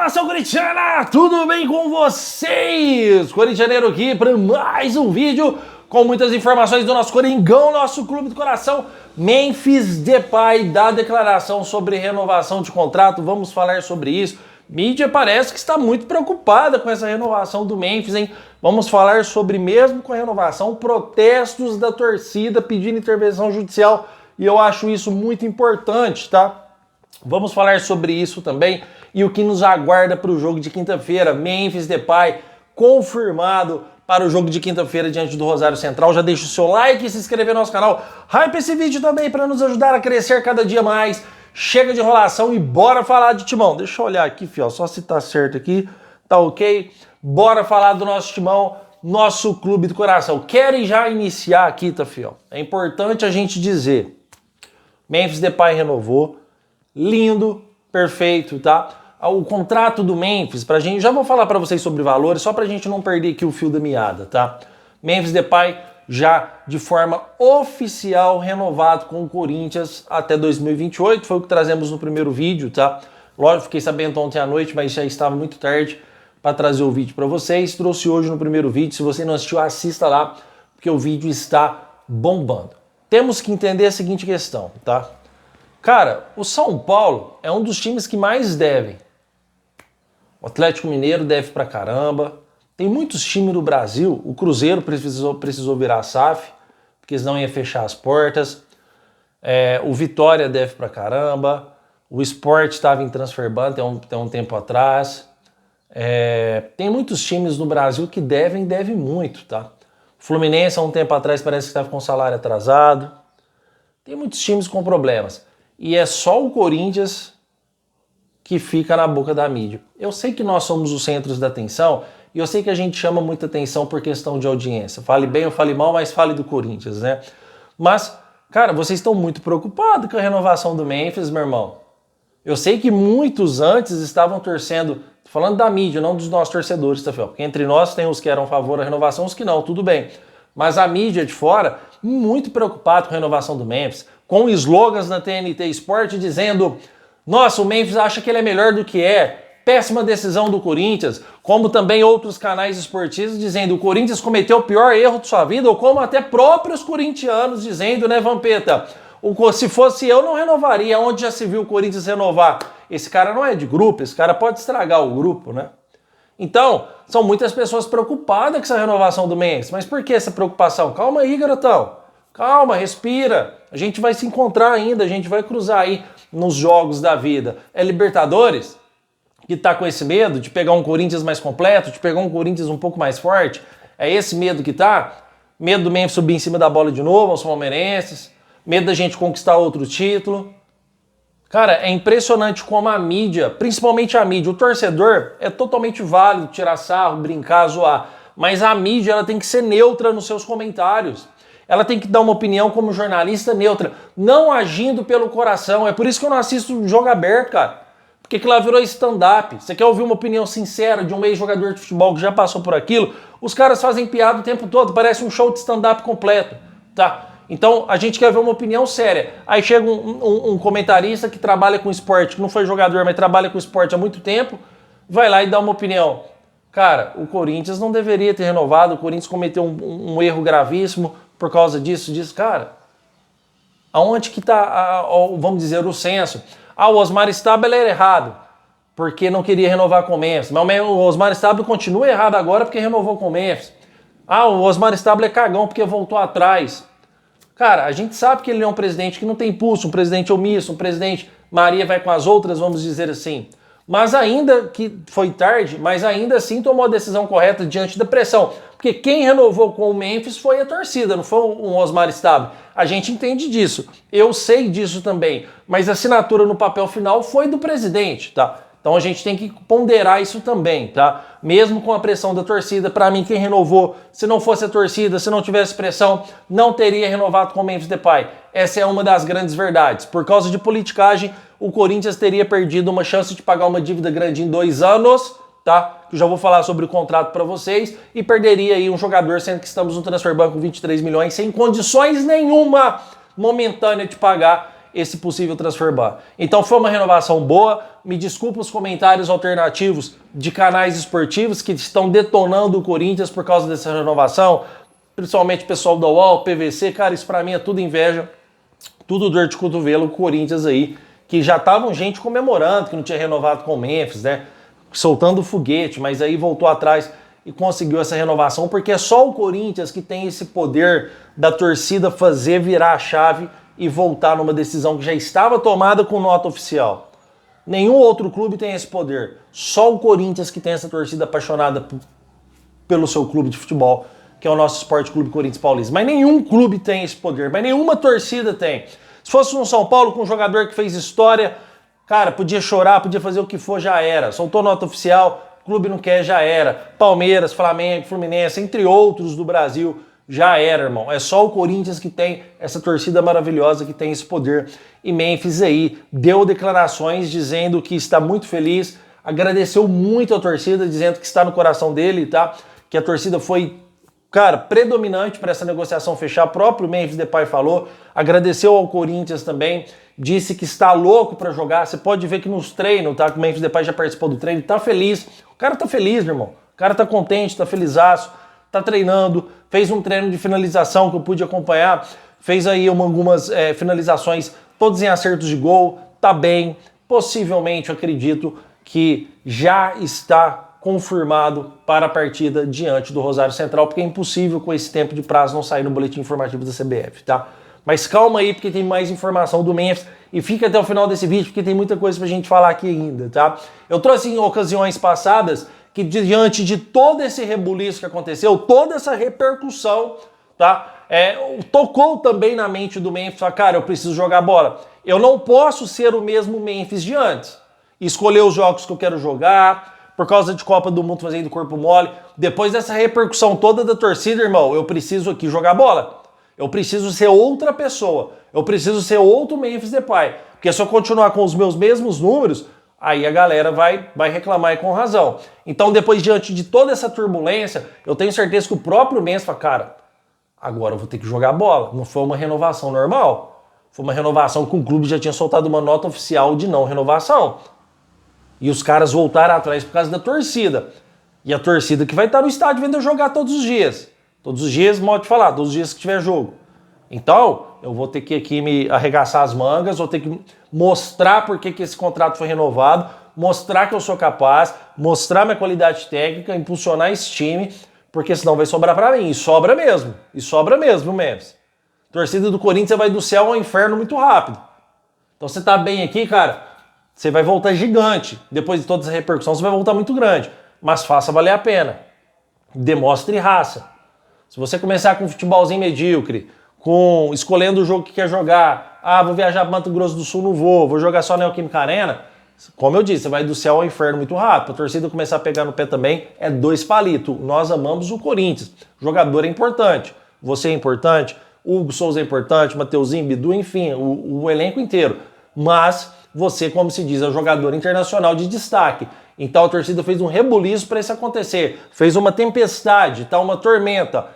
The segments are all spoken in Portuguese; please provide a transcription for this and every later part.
nação corintiana! Tudo bem com vocês? Corintianeiro aqui para mais um vídeo com muitas informações do nosso Coringão, nosso clube do coração. Memphis Depay dá declaração sobre renovação de contrato, vamos falar sobre isso. Mídia parece que está muito preocupada com essa renovação do Memphis, hein? Vamos falar sobre, mesmo com a renovação, protestos da torcida pedindo intervenção judicial, e eu acho isso muito importante, tá? Vamos falar sobre isso também e o que nos aguarda para o jogo de quinta-feira. Memphis Depay confirmado para o jogo de quinta-feira diante do Rosário Central. Já deixa o seu like e se inscrever no nosso canal. Hype esse vídeo também para nos ajudar a crescer cada dia mais. Chega de enrolação e bora falar de Timão. Deixa eu olhar aqui, fio, só se tá certo aqui. Tá ok? Bora falar do nosso Timão, nosso clube do coração. Querem já iniciar aqui, tá, fio? É importante a gente dizer. Memphis Depay renovou. Lindo, perfeito, tá? O contrato do Memphis, pra gente, já vou falar pra vocês sobre valores, só pra gente não perder aqui o fio da meada, tá? Memphis Depay já de forma oficial renovado com o Corinthians até 2028, foi o que trazemos no primeiro vídeo, tá? Lógico, fiquei sabendo ontem à noite, mas já estava muito tarde para trazer o vídeo para vocês. Trouxe hoje no primeiro vídeo, se você não assistiu, assista lá, porque o vídeo está bombando. Temos que entender a seguinte questão, tá? Cara, o São Paulo é um dos times que mais devem. O Atlético Mineiro deve pra caramba. Tem muitos times no Brasil. O Cruzeiro precisou virar SAF, porque senão ia fechar as portas. O Vitória deve pra caramba. O Sport estava em transfer ban tem um tempo atrás. Tem muitos times no Brasil que devem muito, tá? O Fluminense há um tempo atrás parece que estava com salário atrasado. Tem muitos times com problemas. E é só o Corinthians que fica na boca da mídia. Eu sei que nós somos os centros da atenção e eu sei que a gente chama muita atenção por questão de audiência. Fale bem ou fale mal, mas fale do Corinthians, né? Mas, cara, vocês estão muito preocupados com a renovação do Memphis, meu irmão. Eu sei que muitos antes estavam torcendo, tô falando da mídia, não dos nossos torcedores, tá, Fel? Porque entre nós tem os que eram a favor da renovação, os que não, tudo bem. Mas a mídia de fora, muito preocupado com a renovação do Memphis, com slogans na TNT Sport dizendo: nossa, o Memphis acha que ele é melhor do que é, péssima decisão do Corinthians, como também outros canais esportivos dizendo: o Corinthians cometeu o pior erro de sua vida, ou como até próprios corintianos dizendo, né, Vampeta? Se fosse eu, não renovaria. Onde já se viu o Corinthians renovar? Esse cara não é de grupo, esse cara pode estragar o grupo, né? Então, são muitas pessoas preocupadas com essa renovação do Memphis. Mas por que essa preocupação? Calma aí, garotão. Calma, respira. A gente vai se encontrar ainda, a gente vai cruzar aí nos jogos da vida. É Libertadores que tá com esse medo de pegar um Corinthians mais completo, de pegar um Corinthians um pouco mais forte? É esse medo que tá? Medo do Memphis subir em cima da bola de novo, aos palmeirenses? Medo da gente conquistar outro título? Cara, é impressionante como a mídia, principalmente a mídia, o torcedor é totalmente válido tirar sarro, brincar, zoar, mas a mídia ela tem que ser neutra nos seus comentários. Ela tem que dar uma opinião como jornalista neutra, não agindo pelo coração. É por isso que eu não assisto Jogo Aberto, cara. Porque aquilo lá virou stand-up. Você quer ouvir uma opinião sincera de um ex-jogador de futebol que já passou por aquilo? Os caras fazem piada o tempo todo, parece um show de stand-up completo, tá? Então, a gente quer ver uma opinião séria. Aí chega um comentarista que trabalha com esporte, que não foi jogador, mas trabalha com esporte há muito tempo, vai lá e dá uma opinião. Cara, o Corinthians não deveria ter renovado, o Corinthians cometeu um erro gravíssimo por causa disso. Cara, aonde que tá, vamos dizer, o senso? O Osmar Stabile era errado, porque não queria renovar com o Memphis. Mas o Osmar Stabile continua errado agora porque renovou com o Memphis. O Osmar Stabile é cagão porque voltou atrás. Cara, a gente sabe que ele é um presidente que não tem pulso, um presidente omisso, um presidente Maria vai com as outras, vamos dizer assim. Mas ainda que foi tarde, mas ainda assim tomou a decisão correta diante da pressão. Porque quem renovou com o Memphis foi a torcida, não foi o Osmar Stabile. A gente entende disso, eu sei disso também, mas a assinatura no papel final foi do presidente, tá? Então a gente tem que ponderar isso também, tá? Mesmo com a pressão da torcida, para mim quem renovou, se não fosse a torcida, se não tivesse pressão, não teria renovado com o Memphis Depay. Essa é uma das grandes verdades. Por causa de politicagem, o Corinthians teria perdido uma chance de pagar uma dívida grande em 2 anos, tá? Que eu já vou falar sobre o contrato para vocês, e perderia aí um jogador, sendo que estamos no transfer ban com 23 milhões, sem condições nenhuma momentânea de pagar esse possível transfer ban. Então foi uma renovação boa. Me desculpa os comentários alternativos de canais esportivos que estão detonando o Corinthians por causa dessa renovação, principalmente o pessoal da UOL, PVC, cara, isso pra mim é tudo inveja, tudo dor de cotovelo, o Corinthians aí, que já estavam gente comemorando que não tinha renovado com o Memphis, né, soltando foguete, mas aí voltou atrás e conseguiu essa renovação, porque é só o Corinthians que tem esse poder da torcida fazer virar a chave e voltar numa decisão que já estava tomada com nota oficial. Nenhum outro clube tem esse poder. Só o Corinthians que tem essa torcida apaixonada pelo seu clube de futebol, que é o nosso Esporte Clube Corinthians Paulista. Mas nenhum clube tem esse poder, mas nenhuma torcida tem. Se fosse no São Paulo com um jogador que fez história, cara, podia chorar, podia fazer o que for, já era. Soltou nota oficial, o clube não quer, já era. Palmeiras, Flamengo, Fluminense, entre outros do Brasil, já era, irmão. É só o Corinthians que tem essa torcida maravilhosa, que tem esse poder. E Memphis aí deu declarações dizendo que está muito feliz, agradeceu muito a torcida, dizendo que está no coração dele, tá? Que a torcida foi, cara, predominante para essa negociação fechar. O próprio Memphis Depay falou, agradeceu ao Corinthians também, disse que está louco para jogar. Você pode ver que nos treinos, tá? Que o Memphis Depay já participou do treino, tá feliz. O cara tá feliz, meu irmão. O cara tá contente, tá felizaço, tá treinando, fez um treino de finalização que eu pude acompanhar, fez aí algumas finalizações, todos em acertos de gol, tá bem. Possivelmente, eu acredito que já está confirmado para a partida diante do Rosário Central, porque é impossível com esse tempo de prazo não sair no boletim informativo da CBF, tá? Mas calma aí, porque tem mais informação do Memphis, e fica até o final desse vídeo, porque tem muita coisa pra gente falar aqui ainda, tá? Eu trouxe em ocasiões passadas que diante de todo esse rebuliço que aconteceu, toda essa repercussão, tá? Tocou também na mente do Memphis, cara, eu preciso jogar bola. Eu não posso ser o mesmo Memphis de antes. Escolher os jogos que eu quero jogar, por causa de Copa do Mundo fazendo corpo mole. Depois dessa repercussão toda da torcida, irmão, eu preciso aqui jogar bola. Eu preciso ser outra pessoa. Eu preciso ser outro Memphis Depay. Porque se eu continuar com os meus mesmos números, aí a galera vai reclamar e com razão. Então, depois, diante de toda essa turbulência, eu tenho certeza que o próprio Memphis fala, cara, agora eu vou ter que jogar bola. Não foi uma renovação normal. Foi uma renovação que o clube já tinha soltado uma nota oficial de não renovação. E os caras voltaram atrás por causa da torcida. E a torcida que vai estar no estádio vendo eu jogar todos os dias. Todos os dias, modo de falar, todos os dias que tiver jogo. Então, eu vou ter que aqui me arregaçar as mangas, vou ter que mostrar por que esse contrato foi renovado, mostrar que eu sou capaz, mostrar minha qualidade técnica, impulsionar esse time, porque senão vai sobrar pra mim. E sobra mesmo, viu, Memphis? Torcida do Corinthians vai do céu ao inferno muito rápido. Então você tá bem aqui, cara, você vai voltar gigante. Depois de toda essa repercussão, você vai voltar muito grande. Mas faça valer a pena. Demonstre raça. Se você começar com um futebolzinho medíocre, escolhendo o jogo que quer jogar, vou viajar para Mato Grosso do Sul, não vou jogar só na Neoquímica Arena, como eu disse, você vai do céu ao inferno muito rápido. A torcida começar a pegar no pé também é 2 palitos. Nós amamos o Corinthians. O jogador é importante. Você é importante. Hugo Souza é importante. Mateuzinho, Bidu, enfim, o elenco inteiro. Mas você, como se diz, é um jogador internacional de destaque. Então a torcida fez um rebuliço para isso acontecer. Fez uma tempestade, tá? Uma tormenta.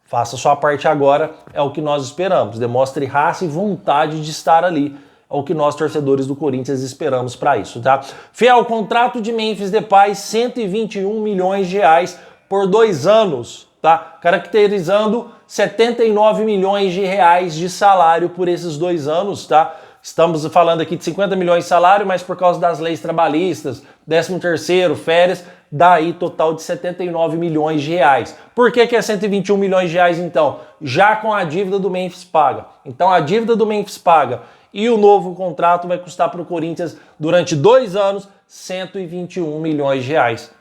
Faça a sua parte agora, é o que nós esperamos. Demonstre raça e vontade de estar ali. É o que nós, torcedores do Corinthians, esperamos para isso, tá? Fiel, contrato de Memphis Depay, 121 milhões de reais por 2 anos, tá? Caracterizando 79 milhões de reais de salário por esses 2 anos, tá? Estamos falando aqui de 50 milhões de salário, mas por causa das leis trabalhistas, 13º, férias, dá aí total de 79 milhões de reais. Por que é 121 milhões de reais então? Já com a dívida do Memphis paga. Então a dívida do Memphis paga e o novo contrato vai custar para o Corinthians durante 2 anos 121 milhões de reais.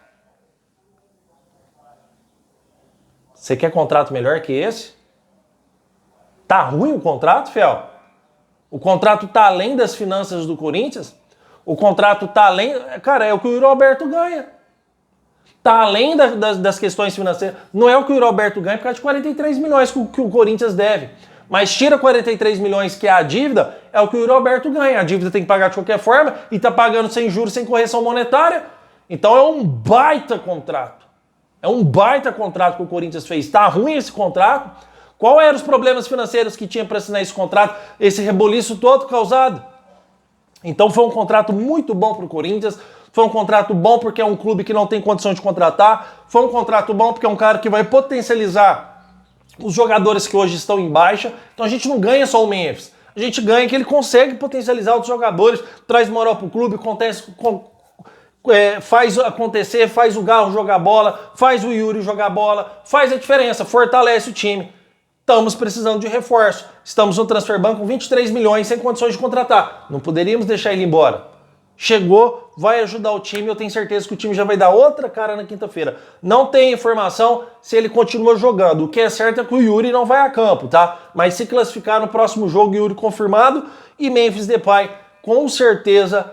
Você quer contrato melhor que esse? Tá ruim o contrato, Fiel? O contrato tá além das finanças do Corinthians? O contrato tá além... Cara, é o que o Yuri Alberto ganha. Tá além das questões financeiras. Não é o que o Yuri Alberto ganha por causa de 43 milhões que o Corinthians deve. Mas tira 43 milhões que é a dívida, é o que o Yuri Alberto ganha. A dívida tem que pagar de qualquer forma e tá pagando sem juros, sem correção monetária. Então é um baita contrato. É um baita contrato que o Corinthians fez. Tá ruim esse contrato. Qual eram os problemas financeiros que tinha para assinar esse contrato, esse reboliço todo causado? Então foi um contrato muito bom para o Corinthians, foi um contrato bom porque é um clube que não tem condição de contratar, foi um contrato bom porque é um cara que vai potencializar os jogadores que hoje estão em baixa. Então a gente não ganha só o Memphis, a gente ganha que ele consegue potencializar outros jogadores, traz moral para o clube, faz acontecer, faz o Garro jogar bola, faz o Yuri jogar bola, faz a diferença, fortalece o time. Estamos precisando de reforço. Estamos no transfer ban com 23 milhões sem condições de contratar. Não poderíamos deixar ele embora. Chegou, vai ajudar o time. Eu tenho certeza que o time já vai dar outra cara na quinta-feira. Não tem informação se ele continua jogando. O que é certo é que o Yuri não vai a campo, tá? Mas se classificar no próximo jogo, Yuri confirmado. E Memphis Depay, com certeza,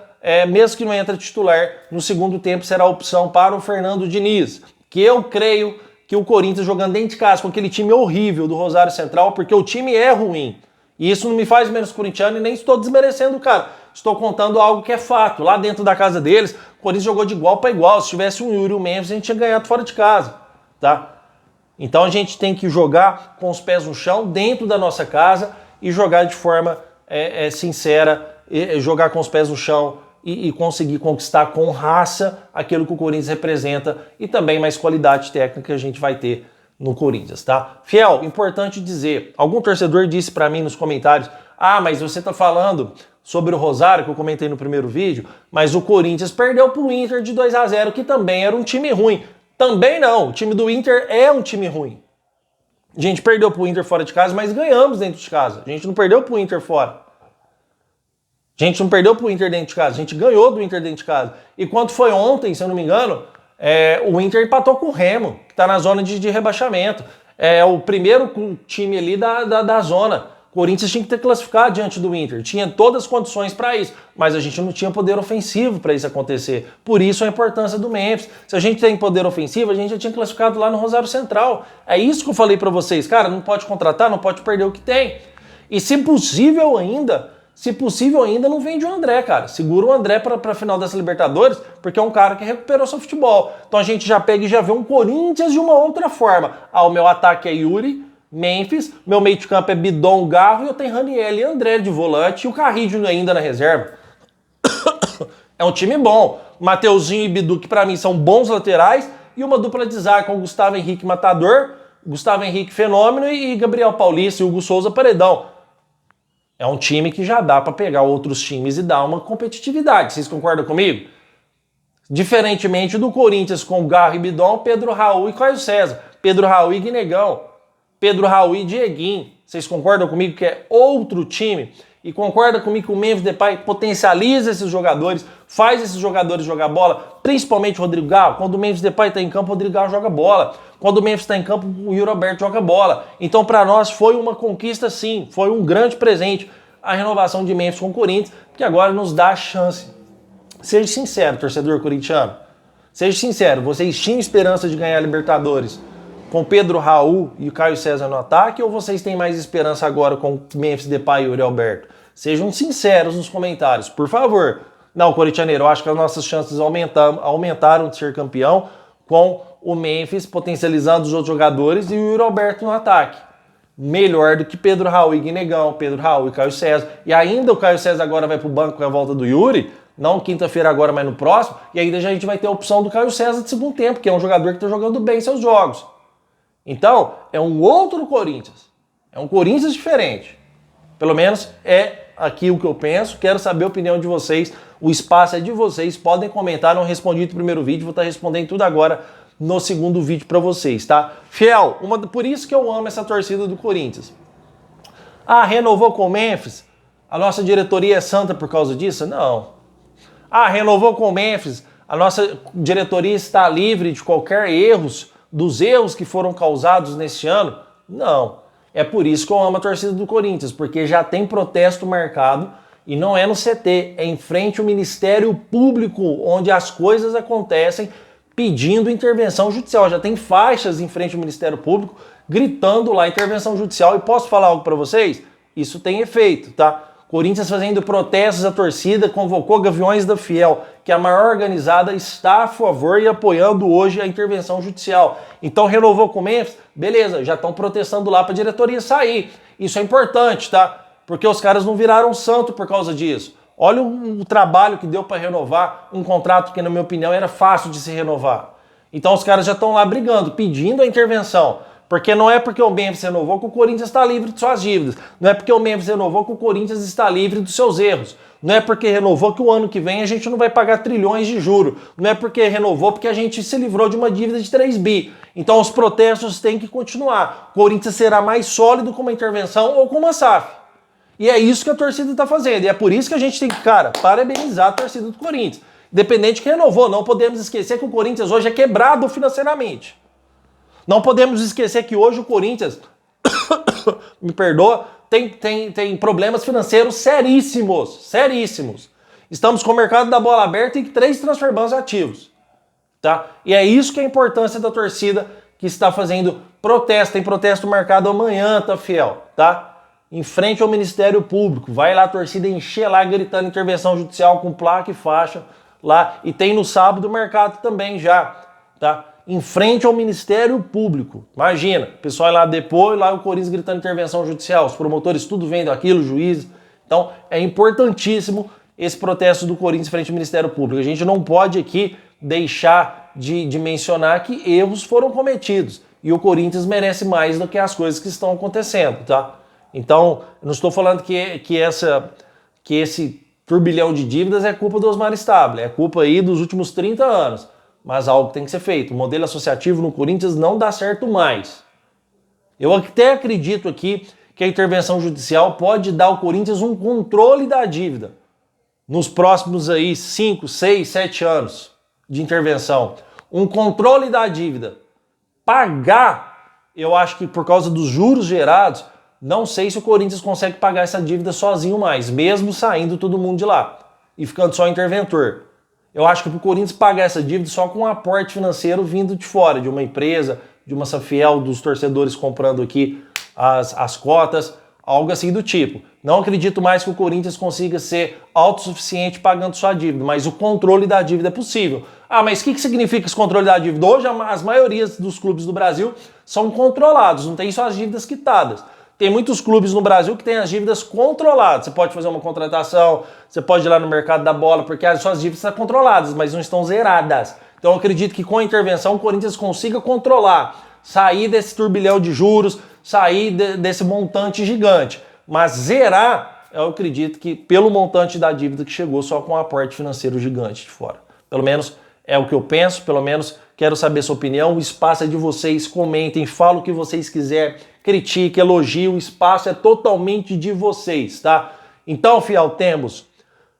mesmo que não entre titular, no segundo tempo será a opção para o Fernando Diniz. Que eu creio que o Corinthians jogando dentro de casa com aquele time horrível do Rosário Central, porque o time é ruim. E isso não me faz menos corintiano e nem estou desmerecendo o cara. Estou contando algo que é fato. Lá dentro da casa deles, o Corinthians jogou de igual para igual. Se tivesse um Yuri e um Memphis, a gente tinha ganhado fora de casa, tá? Então a gente tem que jogar com os pés no chão, dentro da nossa casa, e jogar de forma sincera, jogar com os pés no chão, e conseguir conquistar com raça aquilo que o Corinthians representa e também mais qualidade técnica que a gente vai ter no Corinthians, tá? Fiel, importante dizer, algum torcedor disse pra mim nos comentários, mas você tá falando sobre o Rosário, que eu comentei no primeiro vídeo, mas o Corinthians perdeu pro Inter de 2-0, que também era um time ruim. Também não, o time do Inter é um time ruim. A gente perdeu pro Inter fora de casa, mas ganhamos dentro de casa. A gente não perdeu pro Inter fora. A gente não perdeu pro Inter dentro de casa, a gente ganhou do Inter dentro de casa. E quando foi ontem, se eu não me engano, o Inter empatou com o Remo, que está na zona de rebaixamento. É o primeiro time ali da zona. O Corinthians tinha que ter classificado diante do Inter, tinha todas as condições para isso, mas a gente não tinha poder ofensivo para isso acontecer. Por isso a importância do Memphis. Se a gente tem poder ofensivo, a gente já tinha classificado lá no Rosário Central. É isso que eu falei para vocês, cara, não pode contratar, não pode perder o que tem. E se possível ainda, não vende o André, cara. Segura o André para a final dessa Libertadores, porque é um cara que recuperou seu futebol. Então a gente já pega e já vê um Corinthians de uma outra forma. O meu ataque é Yuri, Memphis, meu meio de campo é Bidon, Garro, e eu tenho Raniel e André de volante e o Carrillo ainda na reserva. É um time bom. Mateuzinho e Bidu, que para mim são bons laterais, e uma dupla de zaga com Gustavo Henrique Matador, Gustavo Henrique Fenômeno e Gabriel Paulista e Hugo Souza Paredão. É um time que já dá para pegar outros times e dar uma competitividade. Vocês concordam comigo? Diferentemente do Corinthians com Garro e Bidon, Pedro Raul e Caio César. Pedro Raul e Guinegão. Pedro Raul e Dieguinho. Vocês concordam comigo que é outro time? E concordam comigo que o Memphis Depay potencializa esses jogadores, faz esses jogadores jogar bola, principalmente o Rodrigo Garro. Quando o Memphis Depay está em campo, o Rodrigo Garro joga bola. Quando o Memphis está em campo, o Yuri Alberto joga bola. Então, para nós, foi uma conquista, sim. Foi um grande presente a renovação de Memphis com o Corinthians, que agora nos dá a chance. Seja sincero, torcedor corintiano. Seja sincero, vocês tinham esperança de ganhar a Libertadores com Pedro Raul e o Caio César no ataque, ou vocês têm mais esperança agora com Memphis Depay e Yuri Alberto? Sejam sinceros nos comentários, por favor. Não, corintianeiro, eu acho que as nossas chances aumentaram de ser campeão com o Memphis potencializando os outros jogadores e o Yuri Alberto no ataque. Melhor do que Pedro Raul e Guinegão, Pedro Raul e Caio César. E ainda o Caio César agora vai pro banco com a volta do Yuri, não quinta-feira agora, mas no próximo, e ainda já a gente vai ter a opção do Caio César de segundo tempo, que é um jogador que está jogando bem seus jogos. Então, é um outro Corinthians. É um Corinthians diferente. Pelo menos é aqui o que eu penso. Quero saber a opinião de vocês. O espaço é de vocês. Podem comentar. Não respondi no primeiro vídeo. Vou estar respondendo tudo agora no segundo vídeo para vocês, tá? Fiel, por isso que eu amo essa torcida do Corinthians. Renovou com o Memphis? A nossa diretoria é santa por causa disso? Não. Renovou com o Memphis? A nossa diretoria está livre de qualquer dos erros que foram causados neste ano? Não. É por isso que eu amo a torcida do Corinthians, porque já tem protesto marcado e não é no CT, é em frente ao Ministério Público, onde as coisas acontecem, pedindo intervenção judicial. Já tem faixas em frente ao Ministério Público gritando lá intervenção judicial. E posso falar algo para vocês? Isso tem efeito, tá? Corinthians fazendo protestos à torcida, convocou Gaviões da Fiel, que a maior organizada está a favor e apoiando hoje a intervenção judicial. Então renovou com o Memphis, beleza, já estão protestando lá para a diretoria sair. Isso é importante, tá? Porque os caras não viraram santo por causa disso. Olha o trabalho que deu para renovar um contrato que, na minha opinião, era fácil de se renovar. Então os caras já estão lá brigando, pedindo a intervenção. Porque não é porque o Memphis renovou que o Corinthians está livre de suas dívidas. Não é porque o Memphis renovou que o Corinthians está livre dos seus erros. Não é porque renovou que o ano que vem a gente não vai pagar trilhões de juros. Não é porque renovou porque a gente se livrou de uma dívida de 3 bi. Então os protestos têm que continuar. O Corinthians será mais sólido com uma intervenção ou com uma SAF. E é isso que a torcida está fazendo. E é por isso que a gente tem que, cara, parabenizar a torcida do Corinthians. Independente que renovou, não podemos esquecer que o Corinthians hoje é quebrado financeiramente. Não podemos esquecer que hoje o Corinthians, me perdoa, tem problemas financeiros seríssimos. Estamos com o mercado da bola aberta e 3 transferbanks ativos. Tá? E é isso que é a importância da torcida que está fazendo protesto. Tem protesto marcado amanhã, tá, Fiel? Tá? Em frente ao Ministério Público. Vai lá a torcida encher lá gritando intervenção judicial com placa e faixa lá. E tem no sábado o mercado também já, tá? Em frente ao Ministério Público. Imagina, o pessoal lá depois, lá o Corinthians gritando intervenção judicial, os promotores tudo vendo aquilo, juízes. Então é importantíssimo esse protesto do Corinthians em frente ao Ministério Público. A gente não pode aqui deixar de mencionar que erros foram cometidos. E o Corinthians merece mais do que as coisas que estão acontecendo, tá? Então, eu não estou falando que esse turbilhão de dívidas é culpa do Osmar Stable, é culpa aí dos últimos 30 anos. Mas algo tem que ser feito. O modelo associativo no Corinthians não dá certo mais. Eu até acredito aqui que a intervenção judicial pode dar ao Corinthians um controle da dívida nos próximos aí 5, 6, 7 anos de intervenção. Um controle da dívida. Pagar, eu acho que por causa dos juros gerados, não sei se o Corinthians consegue pagar essa dívida sozinho mais, mesmo saindo todo mundo de lá e ficando só interventor. Eu acho que para o Corinthians pagar essa dívida só com um aporte financeiro vindo de fora, de uma empresa, de uma Safiel, dos torcedores comprando aqui as cotas, algo assim do tipo. Não acredito mais que o Corinthians consiga ser autossuficiente pagando sua dívida, mas o controle da dívida é possível. Ah, mas o que significa esse controle da dívida? Hoje as maiorias dos clubes do Brasil são controlados, não tem suas dívidas quitadas. Tem muitos clubes no Brasil que têm as dívidas controladas. Você pode fazer uma contratação, você pode ir lá no mercado da bola, porque as suas dívidas estão controladas, mas não estão zeradas. Então eu acredito que com a intervenção o Corinthians consiga controlar, sair desse turbilhão de juros, sair desse montante gigante. Mas zerar, eu acredito que pelo montante da dívida que chegou só com um aporte financeiro gigante de fora. Pelo menos é o que eu penso, pelo menos quero saber sua opinião. O espaço é de vocês, comentem, falem o que vocês quiserem, critique, elogie, o espaço é totalmente de vocês, tá? Então, Fiel, temos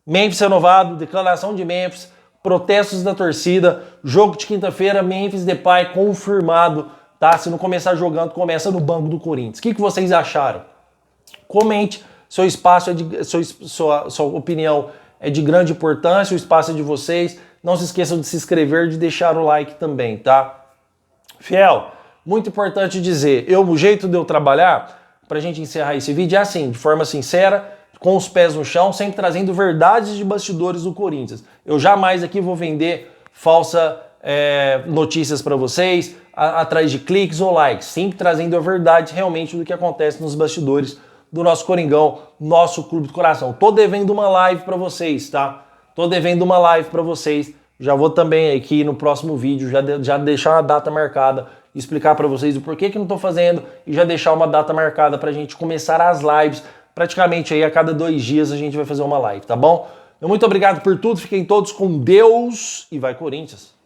Memphis renovado, declaração de Memphis, protestos da torcida, jogo de quinta-feira, Memphis Depay confirmado, tá? Se não começar jogando, começa no banco do Corinthians. O que vocês acharam? Comente, seu espaço sua opinião é de grande importância, o espaço é de vocês. Não se esqueçam de se inscrever e de deixar o like também, tá? Fiel, muito importante dizer, o jeito de eu trabalhar, pra gente encerrar esse vídeo, é assim, de forma sincera, com os pés no chão, sempre trazendo verdades de bastidores do Corinthians. Eu jamais aqui vou vender falsa notícias para vocês, atrás de cliques ou likes, sempre trazendo a verdade realmente do que acontece nos bastidores do nosso Coringão, nosso clube do coração. Tô devendo uma live para vocês, tá? Tô devendo uma live para vocês. Já vou também aqui no próximo vídeo já deixar uma data marcada, explicar para vocês o porquê que não tô fazendo e já deixar uma data marcada pra gente começar as lives. Praticamente aí a cada 2 dias a gente vai fazer uma live, tá bom? Muito obrigado por tudo, fiquem todos com Deus e vai Corinthians!